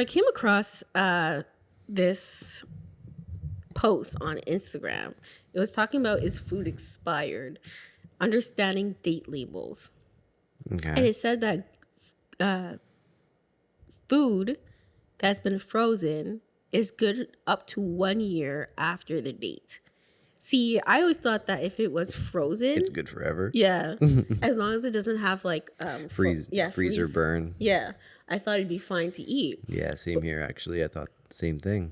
I came across this post on Instagram. It was talking about, is food expired? Understanding date labels. Okay. And it said that food that's been frozen is good up to 1 year after the date. See, I always thought that if it was frozen, It's good forever. yeah, as long as it doesn't have like Freezer burn. Yeah, I thought it'd be fine to eat. Yeah, same here actually. I thought the same thing.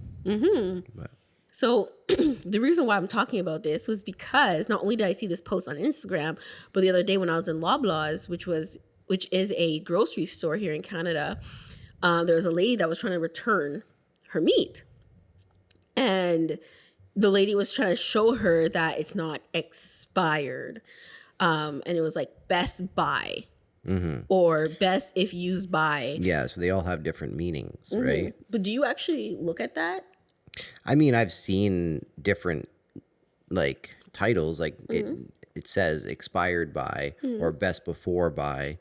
But So the reason why I'm talking about this was because not only did I see this post on Instagram, but the other day when I was in Loblaws, which is a grocery store here in Canada, there was a lady that was trying to return her meat, and the lady was trying to show her that it's not expired, and it was like best by or best if used by. yeah, so they all have different meanings, right? But do you actually look at that? I mean, I've seen different like titles, like it says expired by or best before by,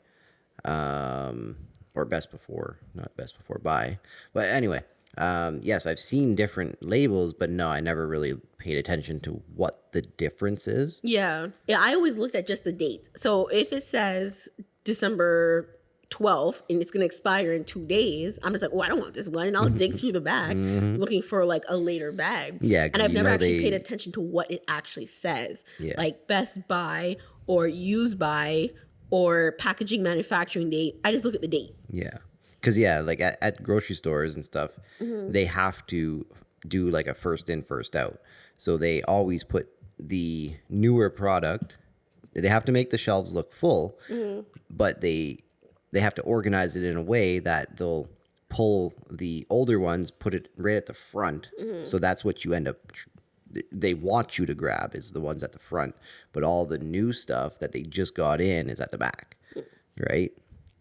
or best before, not best before by. But anyway, yes, I've seen different labels, but no, I never really paid attention to what the difference is. Yeah. I always looked at just the date. So if it says December 12th and it's going to expire in 2 days, I'm just like, oh, I don't want this one. And I'll dig through the bag looking for like a later bag. Yeah, 'cause and I've you never know actually they- paid attention to what it actually says. Yeah. Like best by or used by or packaging manufacturing date. I just look at the date. Yeah. Because, yeah, like at grocery stores and stuff, they have to do like a first in, first out. So they always put the newer product, they have to make the shelves look full, but they have to organize it in a way that they'll pull the older ones, put it right at the front. So that's what you end up, they want you to grab is the ones at the front. But all the new stuff that they just got in is at the back, right?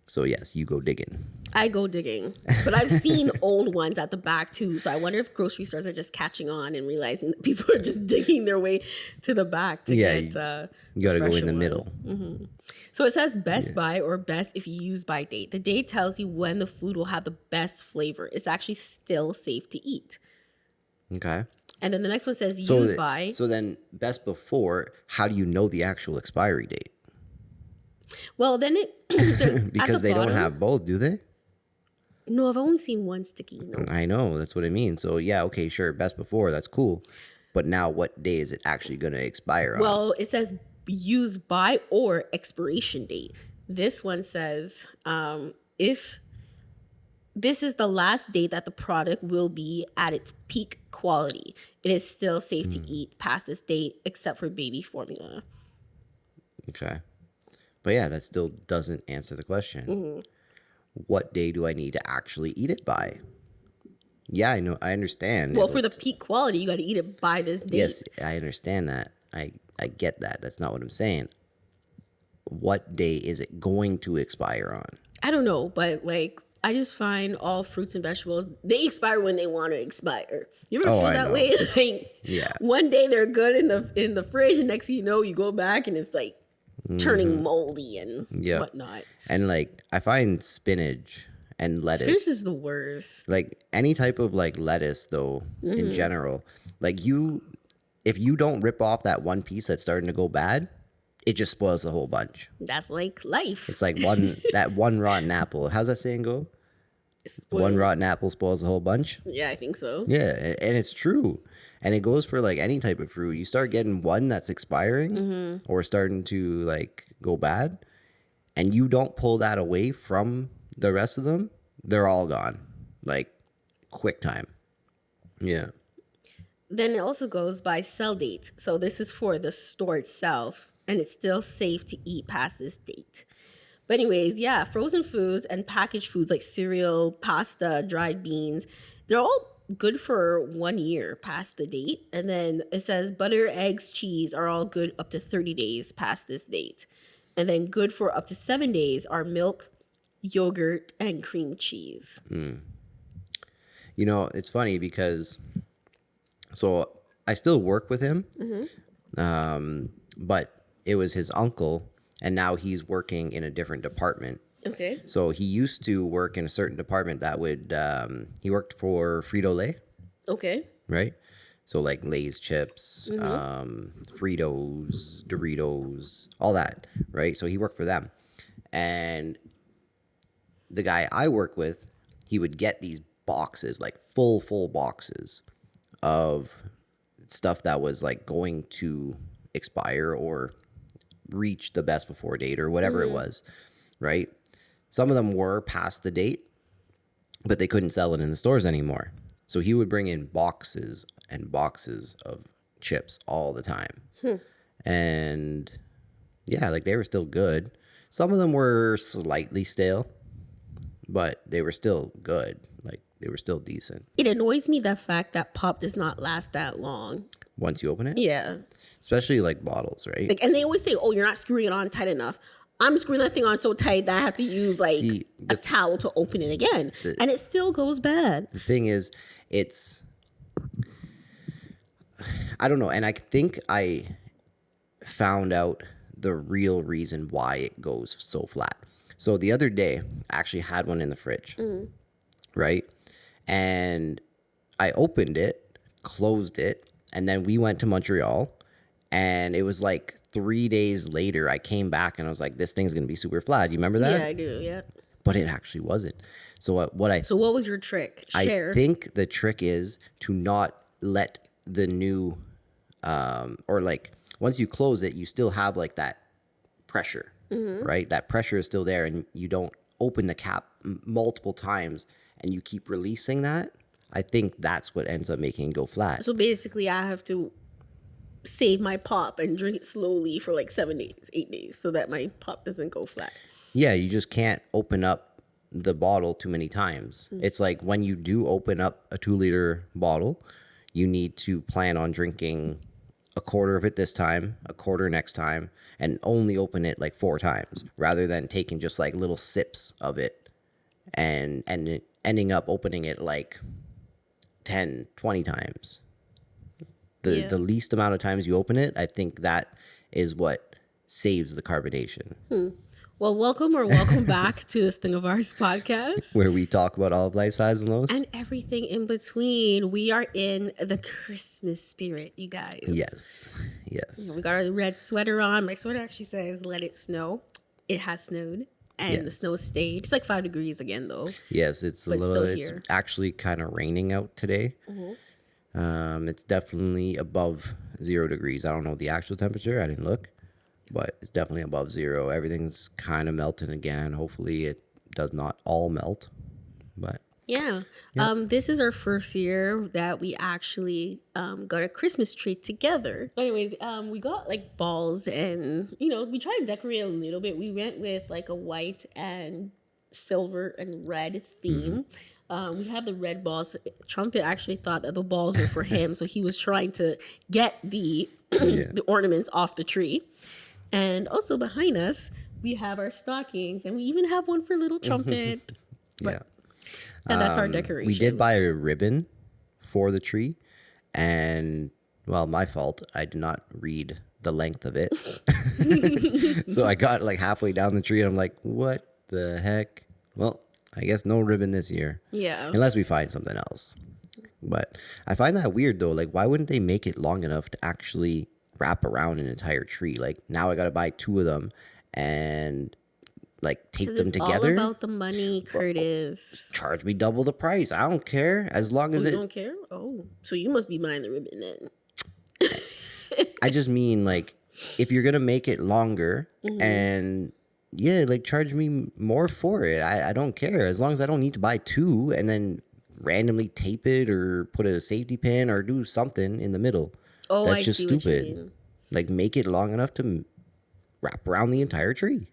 So yes, you go digging. I go digging, but I've seen old ones at the back too. So I wonder if grocery stores are just catching on and realizing that people are just digging their way to the back to get. You got to go in the middle. So it says best by or best if you use by date. The date tells you when the food will have the best flavor. It's actually still safe to eat. Okay. And then the next one says use by. So then best before, how do you know the actual expiry date? Well, then Because they don't have both, do they? No, I've only seen one sticky note. I know, that's what I mean. So yeah, okay, sure, best before, that's cool. But now what day is it actually going to expire on? Well, it says use by or expiration date. This one says if this is the last date that the product will be at its peak quality, it is still safe to eat past this date except for baby formula. Okay. But yeah, that still doesn't answer the question. What day do I need to actually eat it by? Yeah, I know. I understand. Well, for the peak quality, you got to eat it by this date. Yes, I understand that. I get that. That's not what I'm saying. What day is it going to expire on? I don't know, but like I just find all fruits and vegetables, they expire when they want to expire. You ever feel I that know. way? Like Yeah. one day they're good in the fridge, and next thing you know, you go back and it's like turning moldy and whatnot. And like I find spinach and lettuce. Spinach is the worst. Like any type of like lettuce though, in general, like if you don't rip off that one piece that's starting to go bad, it just spoils the whole bunch. That's like life. It's like that one rotten apple. How's that saying go? One rotten apple spoils the whole bunch. Yeah, I think so. Yeah, and it's true. And it goes for like any type of fruit. You start getting one that's expiring or starting to like go bad, and you don't pull that away from the rest of them, they're all gone. Like quick time. Yeah. Then it also goes by sell date. So this is for the store itself, and it's still safe to eat past this date. But anyways, yeah, frozen foods and packaged foods like cereal, pasta, dried beans, they're all good for 1 year past the date. And then it says butter, eggs, cheese are all good up to 30 days past this date. And then good for up to 7 days are milk, yogurt, and cream cheese. You know, it's funny because so I still work with him, but it was his uncle, and now he's working in a different department. Okay. So he used to work in a certain department that would, he worked for Frito-Lay, Okay. right? So like Lay's chips, Fritos, Doritos, all that, right? So he worked for them. And the guy I work with, he would get these boxes, like full boxes of stuff that was like going to expire or reach the best before date or whatever it was, right? Some of them were past the date, but they couldn't sell it in the stores anymore. So he would bring in boxes and boxes of chips all the time. And yeah, like they were still good. Some of them were slightly stale, but they were still good. Like they were still decent It annoys me the fact that pop does not last that long. once you open it. Yeah. Especially like bottles, right? Like, and they always say, "Oh, you're not screwing it on tight enough." I'm screwing that thing on so tight that I have to use like See, a towel to open it again, and it still goes bad. The thing is, I don't know. And I think I found out the real reason why it goes so flat. So the other day, I actually had one in the fridge, right? And I opened it, closed it, and then we went to Montreal. And it was like 3 days later, I came back and I was like, this thing's going to be super flat. You remember that? Yeah, I do. Yeah. But it actually wasn't. So So what was your trick? Share. I think the trick is to not let the new, or like once you close it, you still have like that pressure, right? That pressure is still there, and you don't open the cap multiple times, and you keep releasing that. I think that's what ends up making it go flat. So basically, I have to save my pop and drink it slowly for like 7 days, 8 days, so that my pop doesn't go flat. Yeah, you just can't open up the bottle too many times. It's like when you do open up a 2-liter bottle, you need to plan on drinking a quarter of it this time, a quarter next time, and only open it like 4 times rather than taking just like little sips of it and ending up opening it like 10, 20 times. The least amount of times you open it, I think that is what saves the carbonation. Well, welcome back to this Thing of Ours podcast. Where we talk about all of life's highs and lows. And everything in between. We are in the Christmas spirit, you guys. Yes. We got our red sweater on. My sweater actually says, "Let it snow." It has snowed. And the snow stayed. It's like 5 degrees again, though. Yes, it's it's actually kind of raining out today. It's definitely above 0 degrees. I don't know the actual temperature. I didn't look. But it's definitely above 0. Everything's kind of melting again. Hopefully it does not all melt. But yeah. This is our first year that we actually got a Christmas tree together. But anyways, we got like balls and, we tried to decorate a little bit. We went with like a white and silver and red theme. We have the red balls. Trumpet actually thought that the balls were for him. So he was trying to get the the ornaments off the tree. And also behind us, we have our stockings, and we even have one for little Trumpet. But, and that's our decoration. We did buy a ribbon for the tree, and well, my fault. I did not read the length of it. So I got like halfway down the tree, and I'm like, what the heck? Well, I guess no ribbon this year. Yeah. Unless we find something else. But I find that weird, though. Like, why wouldn't they make it long enough to actually wrap around an entire tree? Like, now I gotta buy 2 of them and like tape them together. It's all about the money, Kurtis. Charge me double the price. I don't care, as long as you don't care. Oh, so you must be buying the ribbon then. I just mean, like, if you're gonna make it longer and like charge me more for it. I don't care, as long as I don't need to buy 2 and then randomly tape it or put a safety pin or do something in the middle. Oh, that's I just see stupid. What you mean. Like, make it long enough to wrap around the entire tree.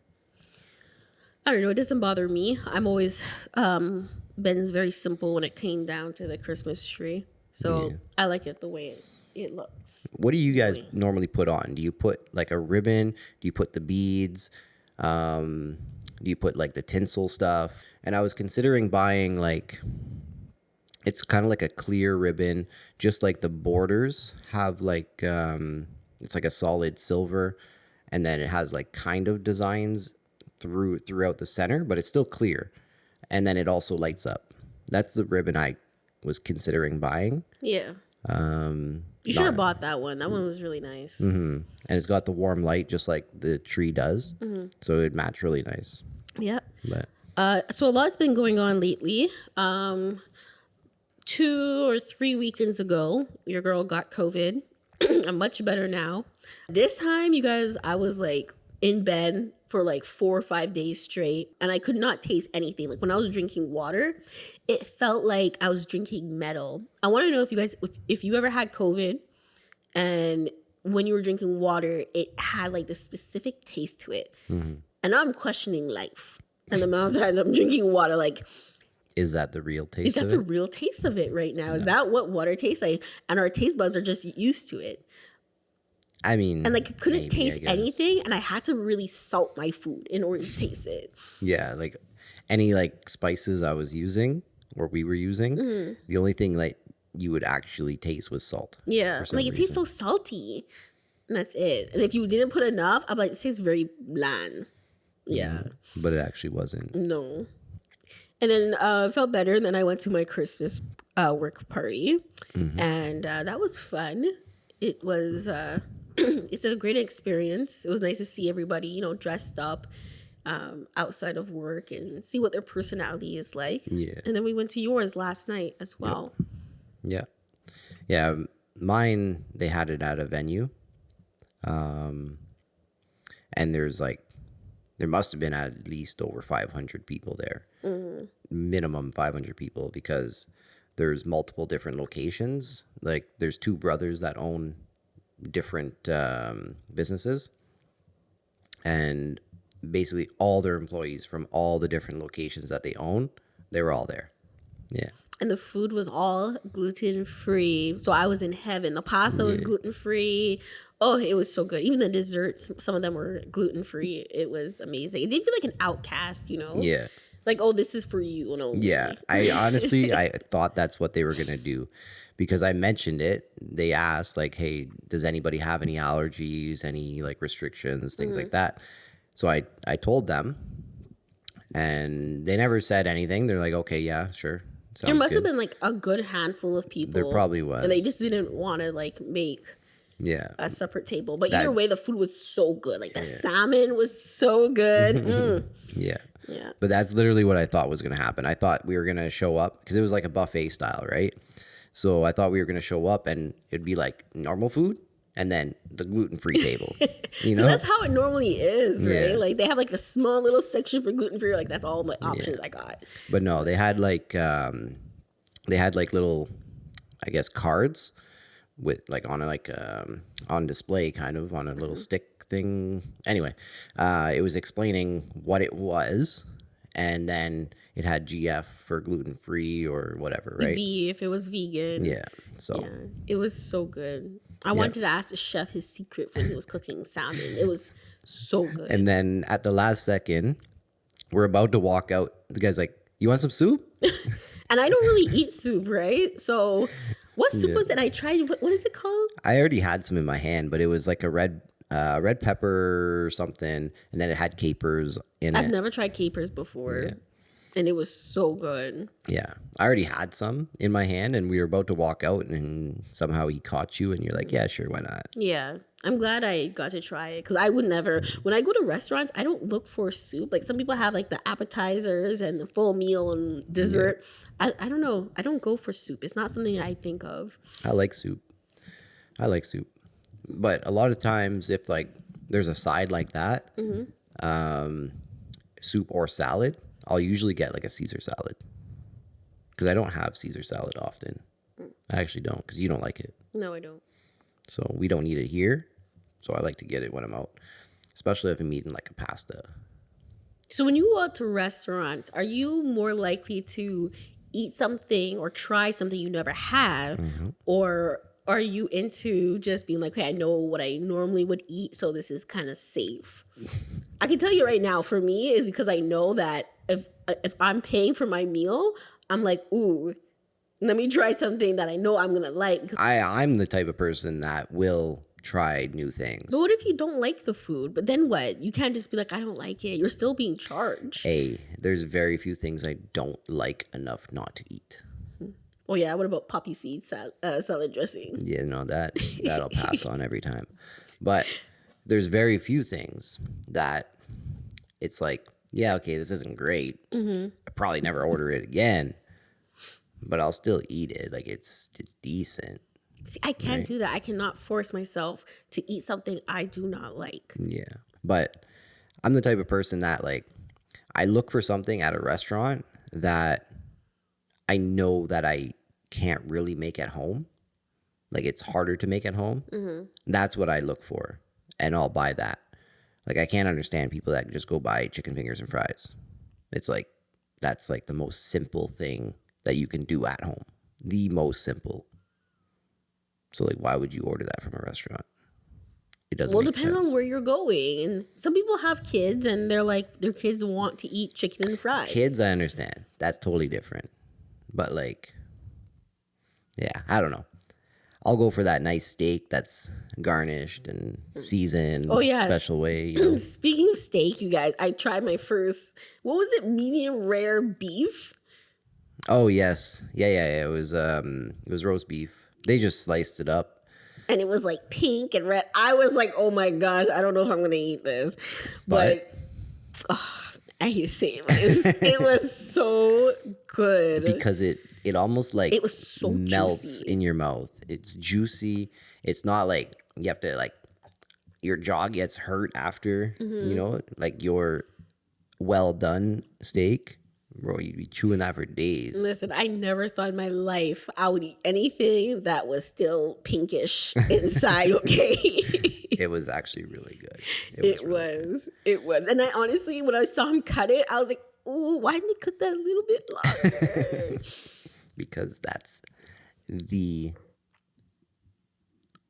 I don't know. It doesn't bother me. I'm always been very simple when it came down to the Christmas tree. So I like it the way it looks. What do you guys normally put on? Do you put like a ribbon? Do you put the beads? Do you put like the tinsel stuff? And I was considering buying like, it's kind of like a clear ribbon, just like the borders have like, it's like a solid silver, and then it has like kind of designs throughout the center, but it's still clear, and then it also lights up. That's the ribbon I was considering buying. Yeah. You should have bought that one. That one was really nice. And it's got the warm light just like the tree does, so it matched really nice. Yep. But So a lot's been going on lately. 2 or 3 weekends ago, your girl got COVID. I'm much better now. This time, you guys, I was like in bed for like 4 or 5 days straight, and I could not taste anything. Like when I was drinking water, it felt like I was drinking metal. I want to know if you guys, if you ever had COVID, and when you were drinking water, it had like this specific taste to it. And now I'm questioning life. And the amount of times I'm drinking water, like, is that the real taste? Is that the real taste of it right now? Is that what water tastes like? And our taste buds are just used to it. I mean, and like couldn't taste anything, and I had to really salt my food in order to taste it. Yeah, like any like spices I was using or we were using, the only thing like you would actually taste was salt. Yeah, like it tastes so salty, and that's it. And if you didn't put enough, I'm like, it tastes very bland. Yeah, but it actually wasn't. No. And then I felt better, and then I went to my Christmas work party, and that was fun. It was. It's a great experience. It was nice to see everybody, you know, dressed up outside of work and see what their personality is like. Yeah. And then we went to yours last night as well. Yep. Yeah. Mine, they had it at a venue. And there must have been at least over 500 people there. Minimum 500 people, because there's multiple different locations. Like there's 2 brothers that own different businesses, and basically all their employees from all the different locations that they own, they were all there. Yeah. And the food was all gluten-free, so I was in heaven. The pasta was gluten-free. Oh, it was so good. Even the desserts, some of them were gluten-free. It was amazing. It did feel like an outcast, you know? Yeah. Like, oh, this is for you and only. Yeah. I honestly, I thought that's what they were going to do, because I mentioned it. They asked like, hey, does anybody have any allergies, any like restrictions, things like that? So I told them, and they never said anything. They're like, okay, yeah, sure. There must have been like a good handful of people. There probably was. And they just didn't want to like make a separate table. But either way, the food was so good. Like the salmon was so good. Yeah. Yeah. But that's literally what I thought was going to happen. I thought we were going to show up, because it was like a buffet style, right? So I thought we were going to show up and it'd be like normal food and then the gluten-free table, you know? That's how it normally is, right? Yeah. Like they have like a small little section for gluten-free. Like that's all my options I got. But no, they had like little, I guess, cards with like on on display, kind of on a little stick thing. Anyway, it was explaining what it was, and then it had GF for gluten-free or whatever, right? V if it was vegan. Yeah. So yeah, it was so good. I wanted to ask the chef his secret when he was cooking salmon. It was so good. And then at the last second, we're about to walk out. The guy's like, "You want some soup?" And I don't really eat soup, right? So what soup was it? I tried. What is it called? I already had some in my hand, but it was like a red pepper or something, and then it had capers in it. I've never tried capers before, and it was so good. Yeah, I already had some in my hand, and we were about to walk out, and somehow he caught you, and you're like, "Yeah, sure, why not?" Yeah, I'm glad I got to try it, because I would never. When I go to restaurants, I don't look for soup. Like some people have like the appetizers and the full meal and dessert. I don't know. I don't go for soup. It's not something I think of. I like soup. But a lot of times, if like there's a side like that, soup or salad, I'll usually get like a Caesar salad, because I don't have Caesar salad often. I actually don't, because you don't like it. No, I don't. So we don't eat it here. So I like to get it when I'm out, especially if I'm eating like a pasta. So when you go out to restaurants, are you more likely to eat something or try something you never had, or are you into just being like, okay, I know what I normally would eat, so this is kind of safe? I can tell you right now, for me, is because I know that if I'm paying for my meal, I'm like, ooh, let me try something that I know I'm gonna like. I'm the type of person that will tried new things. But what if you don't like the food? But then what? You can't just be like, I don't like it. You're still being charged. Hey, there's very few things I don't like enough not to eat. Oh yeah, what about poppy seed salad dressing? Yeah, no, that'll pass on every time. But there's very few things that it's like, yeah, okay, this isn't great. I probably never order it again, but I'll still eat it. Like it's decent. See, I can't do that. I cannot force myself to eat something I do not like. Yeah. But I'm the type of person that like I look for something at a restaurant that I know that I can't really make at home. Like it's harder to make at home. That's what I look for. And I'll buy that. Like I can't understand people that just go buy chicken fingers and fries. It's like that's like the most simple thing that you can do at home. The most simple. So like why would you order that from a restaurant? It doesn't make Depends sense. on where you're going. And some people have kids and they're like, their kids want to eat chicken and fries. Kids, I understand. That's totally different. But like, yeah, I don't know. I'll go for that nice steak that's garnished and seasoned special way. You know? Speaking of steak, you guys, I tried my first, what was it, medium rare beef? Oh yes, yeah. It was roast beef. They just sliced it up. And it was like pink and red. I was like, oh my gosh, I don't know if I'm going to eat this. But I hate to say it, but it was so good. Because it almost like it was so melts juicy in your mouth. It's juicy. It's not like you have to like your jaw gets hurt after, you know, like your well done steak. Bro, you'd be chewing that for days. Listen, I never thought in my life I would eat anything that was still pinkish inside, okay? It was actually really good. It was. And I honestly, when I saw him cut it, I was like, ooh, why didn't they cook that a little bit longer? Because that's the,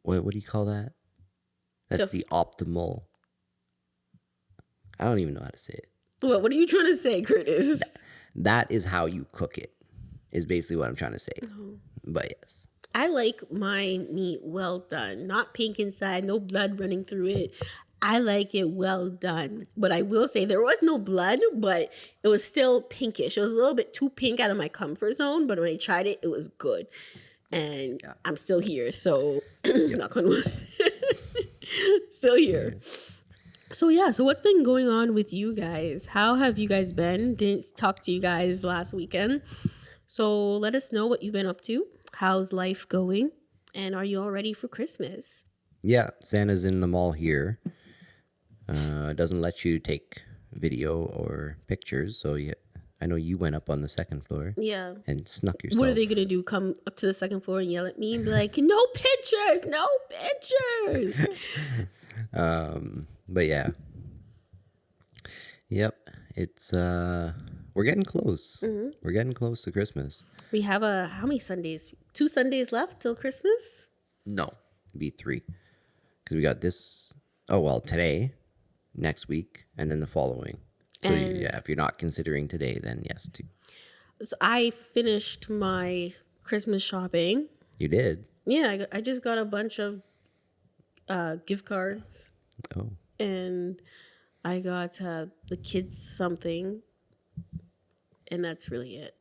what do you call that? That's the optimal, I don't even know how to say it. What are you trying to say, Kurtis? That is how you cook it, is basically what I'm trying to say. But yes. I like my meat well done, not pink inside, no blood running through it. I like it well done. But I will say there was no blood, but it was still pinkish. It was a little bit too pink out of my comfort zone, but when I tried it, it was good. And I'm still here, so knock on wood. Still here. So what's been going on with you guys? How have you guys been? Didn't talk to you guys last weekend. So let us know what you've been up to. How's life going? And are you all ready for Christmas? Yeah, Santa's in the mall here. Doesn't let you take video or pictures. So yeah, I know you went up on the second floor. Yeah. And snuck yourself. What are they going to do? Come up to the second floor and yell at me and be like, no pictures, no pictures. But yeah. Yep. It's we're getting close. We're getting close to Christmas. We have how many Sundays? 2 Sundays left till Christmas? No, it'd be 3. Because we got this today, next week, and then the following. So yeah, if you're not considering today, then yes, 2. So I finished my Christmas shopping. You did? Yeah, I just got a bunch of gift cards. Oh. And I got the kids something. And that's really it.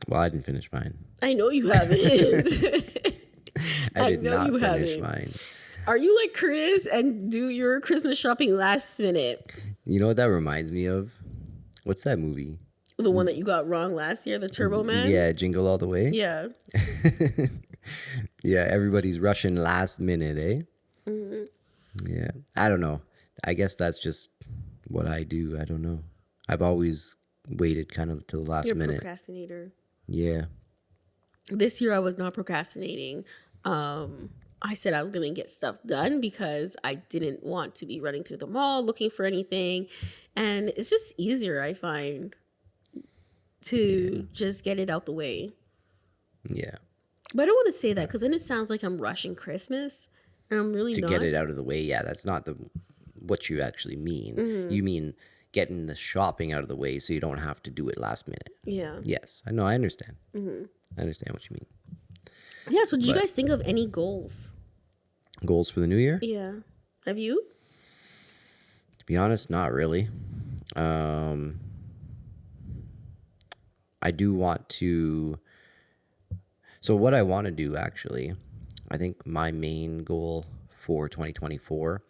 Well, I didn't finish mine. I know you haven't. I did not finish mine. Are you like Kurtis and do your Christmas shopping last minute? You know what that reminds me of? What's that movie? The one that you got wrong last year, the Turbo Man? Yeah, Jingle All the Way. Yeah. Yeah, everybody's rushing last minute, eh? Yeah, I don't know. I guess that's just what I do. I don't know. I've always waited kind of till the last minute. You're a procrastinator. Yeah. This year I was not procrastinating. I said I was going to get stuff done because I didn't want to be running through the mall looking for anything. And it's just easier, I find, to just get it out the way. Yeah. But I don't want to say that because then it sounds like I'm rushing Christmas. And I'm really not. To get it out of the way, yeah, that's not what you actually mean. You mean getting the shopping out of the way so you don't have to do it last minute. Yeah. Yes, I know. I understand. I understand what you mean. Yeah, so did you guys think of any goals? Goals for the new year? Yeah. Have you? To be honest, not really. Um, I do want to. So, what I want to do actually, I think my main goal for 2024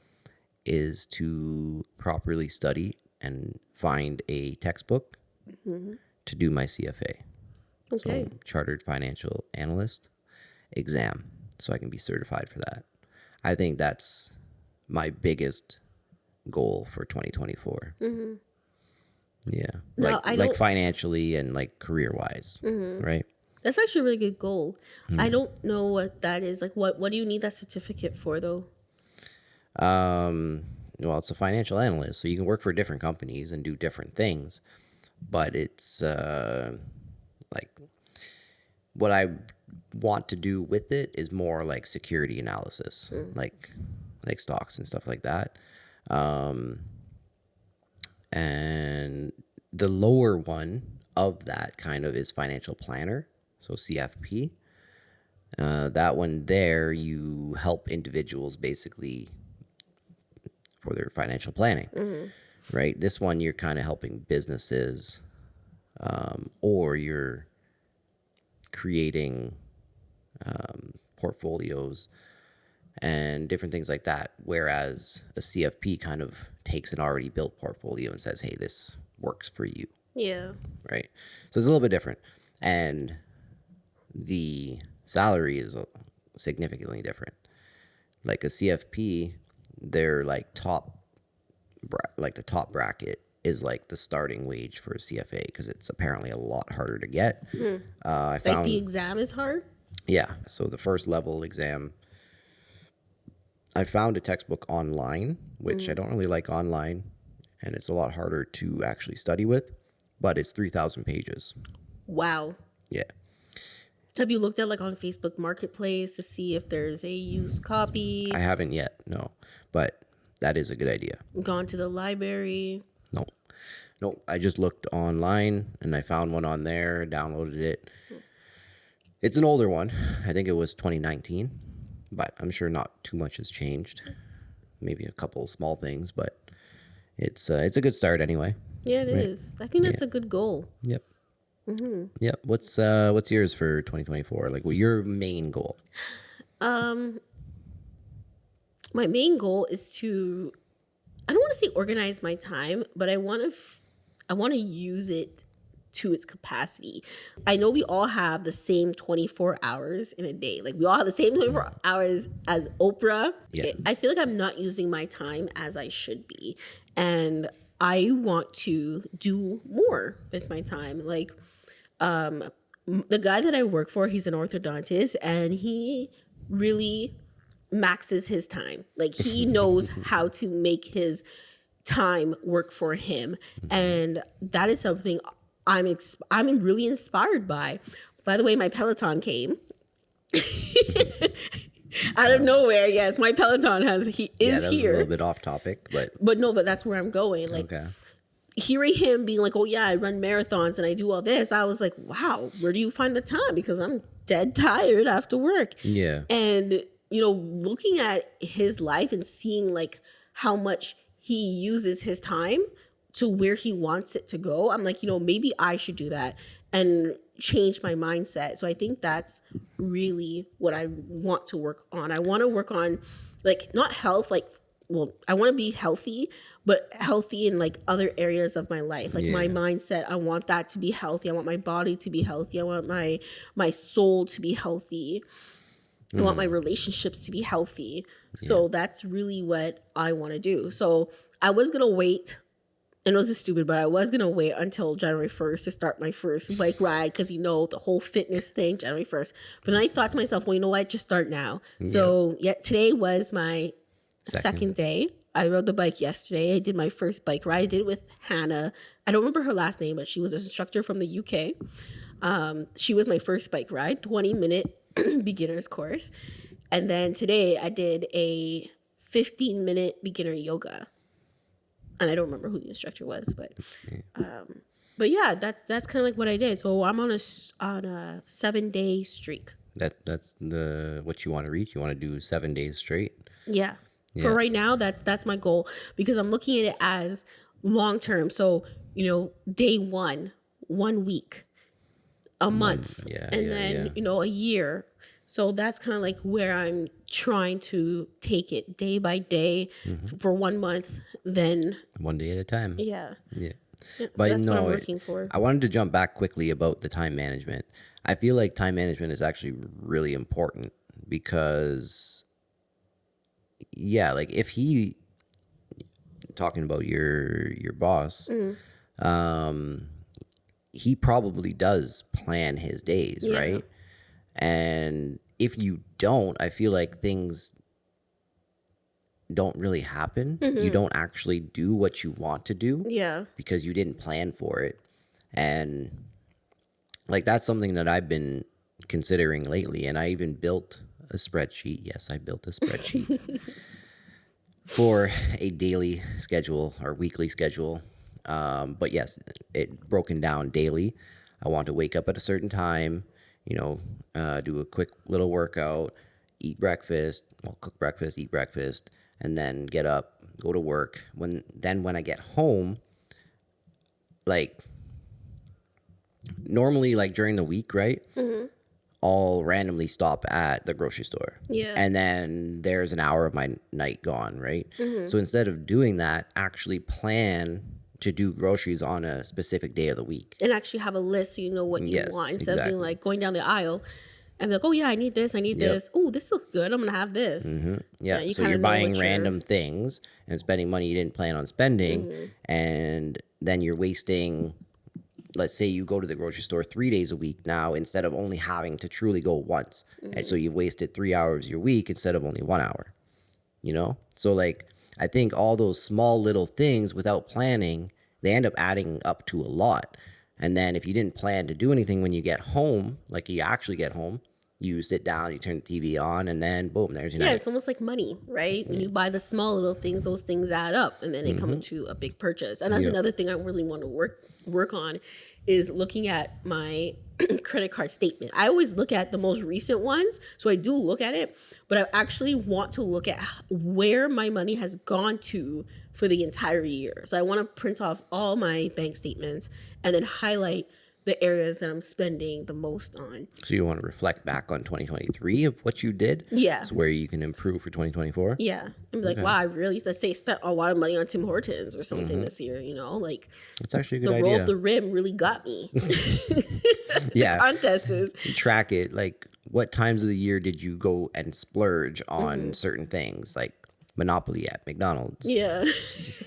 is to properly study and find a textbook to do my CFA. So, Okay. Chartered Financial Analyst exam, so I can be certified for that. I think that's my biggest goal for 2024. Yeah. No, I Like don't. financially and like career wise, right? That's actually a really good goal. I don't know what that is. Like, what do you need that certificate for, though? Well, it's a financial analyst, so you can work for different companies and do different things, but it's like what I want to do with it is more like security analysis, like stocks and stuff like that. And the lower one of that kind of is financial planner, so CFP. That one there, you help individuals basically for their financial planning, right? This one, you're kind of helping businesses, or you're creating portfolios and different things like that. Whereas a CFP kind of takes an already built portfolio and says, hey, this works for you, Yeah. right? So it's a little bit different. And the salary is significantly different. Like a CFP, they're like like the top bracket is like the starting wage for a CFA because it's apparently a lot harder to get. I Like found, the exam is hard. yeah, so the first level exam, I found a textbook online, which I don't really like online, and it's a lot harder to actually study with, but it's 3,000 pages. Wow. Yeah. Have you looked at like on Facebook Marketplace to see if there's a used copy? I haven't yet, no, but that is a good idea. Gone to the library? No, no, I just looked online and I found one on there, downloaded it. It's an older one. I think it was 2019, but I'm sure not too much has changed. Maybe a couple small things, but it's a good start anyway. Yeah, it Right. is. I think that's a good goal. Yep. Yep. What's yours for 2024? Like, what your main goal? My main goal is to, I don't want to say organize my time, but I want to I want to use it to its capacity. I know we all have the same 24 hours in a day. Like we all have the same 24 hours as Oprah. Yeah. I feel like I'm not using my time as I should be. And I want to do more with my time. Like the guy that I work for, he's an orthodontist and he really maxes his time. Like he knows how to make his time work for him, and that is something I'm really inspired by. By the way, my Peloton came out of nowhere. Yes, my Peloton is Yeah, that was a here. little bit off topic, but But that's where I'm going. Like okay. hearing him being like, "Oh yeah, I run marathons and I do all this," I was like, "Wow, where do you find the time?" Because I'm dead tired after work. Yeah. And looking at his life and seeing like how much he uses his time to where he wants it to go, I'm like, maybe I should do that and change my mindset. So I think that's really what I want to work on. I want to work on like not health, like I want to be healthy, but healthy in like other areas of my life. Like my Yeah. mindset, I want that to be healthy. I want my body to be healthy. I want my soul to be healthy. I want my relationships to be healthy. So that's really what I want to do. So I was going to wait. And it was just stupid, but I was going to wait until January 1st to start my first bike ride because, the whole fitness thing, January 1st. But then I thought to myself, well, you know what? Just start now. So today was my second day. I rode the bike yesterday. I did my first bike ride. I did it with Hannah. I don't remember her last name, but she was an instructor from the UK. She was my first bike ride, 20-minute beginner's course. And then today I did a 15-minute beginner yoga. And I don't remember who the instructor was, but yeah, that's kind of like what I did. So I'm on a 7-day streak. That's the what you want to reach. You want to do 7 days straight. Yeah. For Yeah. right now, that's my goal, because I'm looking at it as long term. So, day 1 week, a month, Yeah, and yeah, yeah. then, a year. So that's kind of like where I'm trying to take it day by day for 1 month. Then, 1 day at a time. yeah. Yeah. Yeah, so But that's what I'm no, working for. I wanted to jump back quickly about the time management. I feel like time management is actually really important because, yeah, like if he talking about your boss, he probably does plan his days, Yeah. right? And if you don't, I feel like things don't really happen. You don't actually do what you want to do Yeah. because you didn't plan for it. And like that's something that I've been considering lately. And I even built a spreadsheet. Yes, I built a spreadsheet for a daily schedule or weekly schedule. But yes, it broken down daily. I want to wake up at a certain time, do a quick little workout, eat breakfast, cook breakfast, eat breakfast, and then get up, go to work. When I get home, like normally like during the week, right? I'll randomly stop at the grocery store. Yeah. And then there's an hour of my night gone, right? So instead of doing that, actually plan to do groceries on a specific day of the week. And actually have a list so you know what you Yes, want, instead of being exactly. like going down the aisle and be like, oh yeah, I need this, I need Yep. this. Oh, this looks good, I'm gonna have this. Yeah. you So kinda you're know buying what you're- random things and spending money you didn't plan on spending. And then you're wasting, let's say you go to the grocery store 3 days a week now instead of only having to truly go once. And so you've wasted 3 hours of your week instead of only 1 hour, So like, I think all those small little things without planning, they end up adding up to a lot. And then if you didn't plan to do anything when you get home, like you actually get home, you sit down, you turn the TV on, and then boom, there's your Yeah, night. it's almost like money, right? When you buy the small little things, those things add up, and then they come into a big purchase. And that's Yeah. another thing I really want to work on, is looking at my credit card statement. I always look at the most recent ones, so I do look at it, but I actually want to look at where my money has gone to for the entire year. So I want to print off all my bank statements and then highlight the areas that I'm spending the most on. So you want to reflect back on 2023 of what you did? Yeah. So where you can improve for 2024? Yeah. And be like, wow, I really, let's say, spent a lot of money on Tim Hortons or something this year, Like, It's actually a good the roll idea. up the rim really got me. Yeah. Contest is. Track it. Like, what times of the year did you go and splurge on certain things? Like Monopoly at McDonald's. Yeah.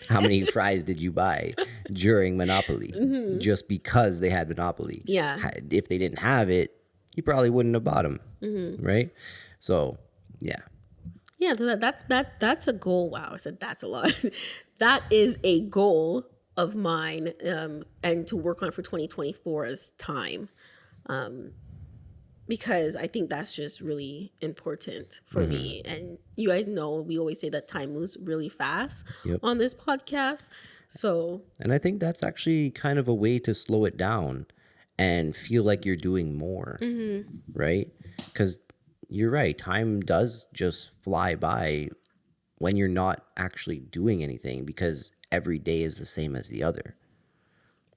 How many fries did you buy during Monopoly just because they had Monopoly? Yeah. If they didn't have it, you probably wouldn't have bought them, right? So, yeah. Yeah, so that's a goal. Wow, I said that's a lot. That is a goal of mine, and to work on for 2024 as time, because I think that's just really important for me. And you guys know we always say that time moves really fast Yep. on this podcast. So And I think that's actually kind of a way to slow it down and feel like you're doing more, right? Because you're right, time does just fly by when you're not actually doing anything because every day is the same as the other.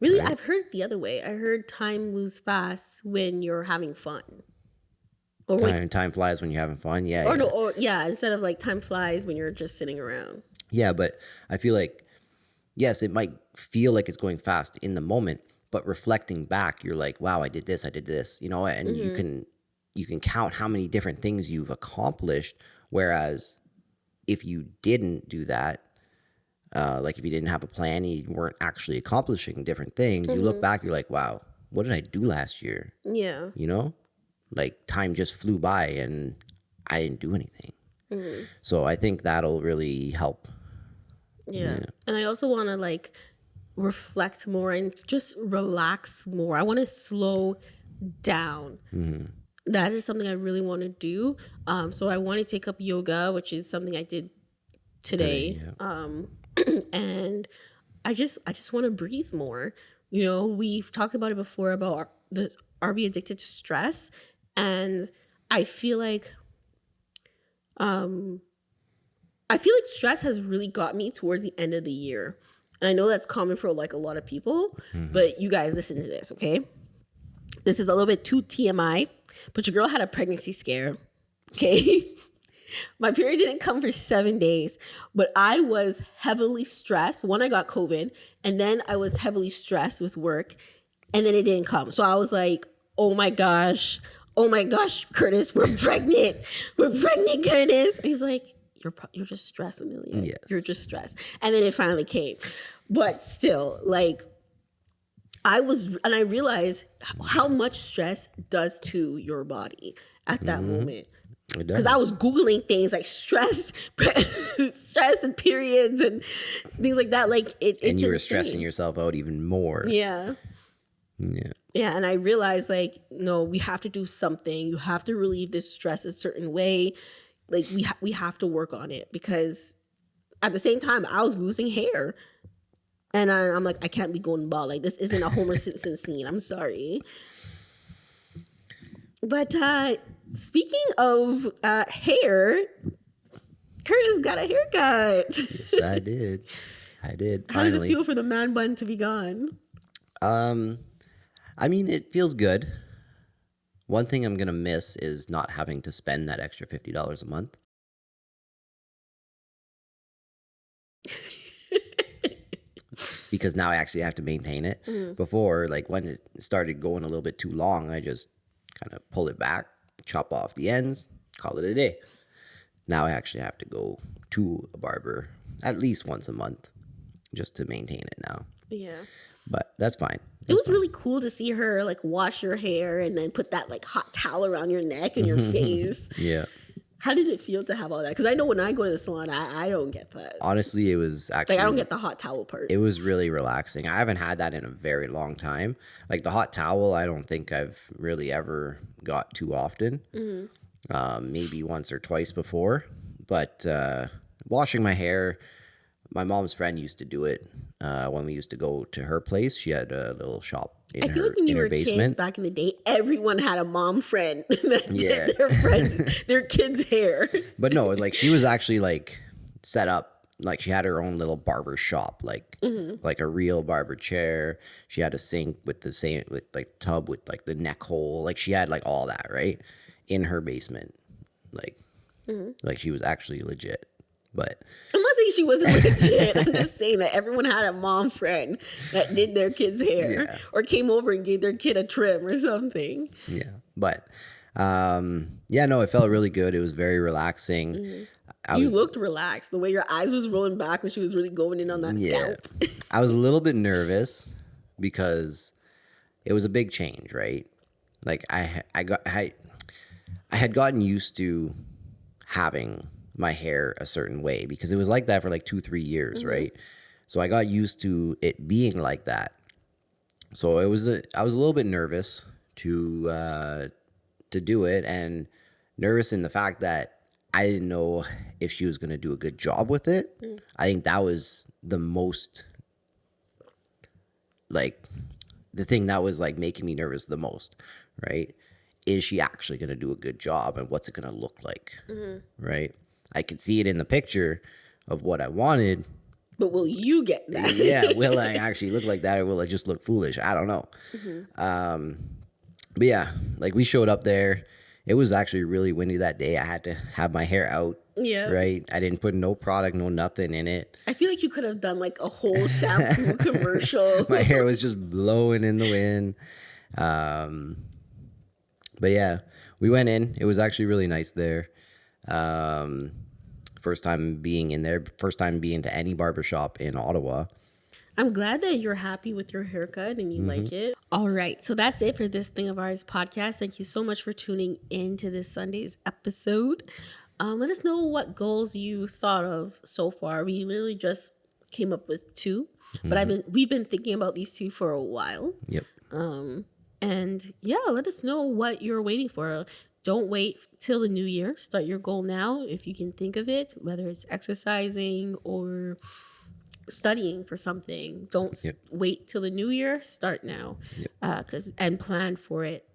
really, I've heard the other way. I heard time moves fast when you're having fun. Or when, Time flies when you're having fun. Yeah. or yeah. no, or yeah, instead of like time flies when you're just sitting around. Yeah, but I feel like, yes, it might feel like it's going fast in the moment, but reflecting back, you're like, wow, I did this, and you can count how many different things you've accomplished. Whereas if you didn't do that, like if you didn't have a plan, and you weren't actually accomplishing different things, you look back, you're like, wow, what did I do last year? Yeah. Like time just flew by and I didn't do anything. So I think that'll really help. Yeah. And I also want to like reflect more and just relax more. I want to slow down. That is something I really want to do. So I want to take up yoga, which is something I did today. And I just want to breathe more. We've talked about it before about are we addicted to stress? And I feel like stress has really got me towards the end of the year. And I know that's common for like a lot of people, but you guys listen to this, okay? This is a little bit too TMI, but your girl had a pregnancy scare, okay? My period didn't come for 7 days, but I was heavily stressed. One, I got COVID, and then I was heavily stressed with work, and then it didn't come. So I was like, oh my gosh, Kurtis, we're pregnant. We're pregnant, Kurtis. And he's like, you're just stressed, Amelia. Yes. You're just stressed. And then it finally came. But still, like, I realized how much stress does to your body at that moment. Because I was Googling things like stress, stress and periods and things like that. Like and you were insane. stressing yourself out even more. Yeah. And I realized like, no, we have to do something. You have to relieve this stress a certain way. Like we have to work on it, because at the same time I was losing hair, and I'm like, I can't be going bald. Like, this isn't a Homer Simpson scene. I'm sorry. But speaking of hair, Kurtis got a haircut. Yes, I did. Finally. How does it feel for the man bun to be gone? I mean, it feels good. One thing I'm going to miss is not having to spend that extra $50 a month. Because now I actually have to maintain it. Before, like when it started going a little bit too long, I just kind of pull it back, chop off the ends, call it a day. Now I actually have to go to a barber at least once a month just to maintain it now. Yeah. But that's fine. It was really cool to see her like wash your hair and then put that like hot towel around your neck and your face. Yeah. How did it feel to have all that? Because I know when I go to the salon, I don't get that. Honestly, it was actually... Like, I don't get the hot towel part. It was really relaxing. I haven't had that in a very long time. Like, the hot towel, I don't think I've really ever got too often. Maybe once or twice before. But washing my hair, my mom's friend used to do it when we used to go to her place. She had a little shop I feel like when you were a kid back in the day, everyone had a mom friend that did their kids' hair. But no, like she was actually like set up, like she had her own little barber shop, like a real barber chair. She had a sink with the same, with like tub with like the neck hole. Like she had like all that right in her basement, like she was actually legit. But I'm not saying she wasn't legit. I'm just saying that everyone had a mom friend that did their kid's hair or came over and gave their kid a trim or something. Yeah. But no, it felt really good. It was very relaxing. You looked relaxed. The way your eyes was rolling back when she was really going in on that scalp. I was a little bit nervous because it was a big change, right? Like I had gotten used to having my hair a certain way because it was like that for like 2-3 years, right? So I got used to it being like that. So I was a little bit nervous to do it, and nervous in the fact that I didn't know if she was going to do a good job with it. I think that was the most, like, the thing that was like making me nervous the most, right? Is she actually going to do a good job, and what's it going to look like, right? I could see it in the picture of what I wanted. But will you get that? Yeah, will I actually look like that, or will I just look foolish? I don't know. But yeah, like we showed up there. It was actually really windy that day. I had to have my hair out. Yeah. Right? I didn't put no product, no nothing in it. I feel like you could have done like a whole shampoo commercial. My hair was just blowing in the wind. But yeah, we went in. It was actually really nice there. First time being in there, first time being to any barbershop in Ottawa. I'm glad that you're happy with your haircut and you like it. All right. So that's it for this Thing of Ours podcast. Thank you so much for tuning in to this Sunday's episode. Let us know what goals you thought of so far. We literally just came up with 2, but we've been thinking about these 2 for a while. Yep. And yeah, let us know what you're waiting for. Don't wait till the new year. Start your goal now if you can think of it, whether it's exercising or studying for something. Don't wait till the new year. Start now, and plan for it.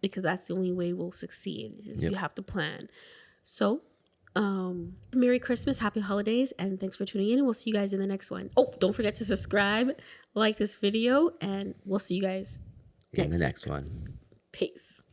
because that's the only way we'll succeed is you have to plan. So, Merry Christmas, Happy Holidays, and thanks for tuning in. And we'll see you guys in the next one. Oh, don't forget to subscribe, like this video, and we'll see you guys in the next one. Peace.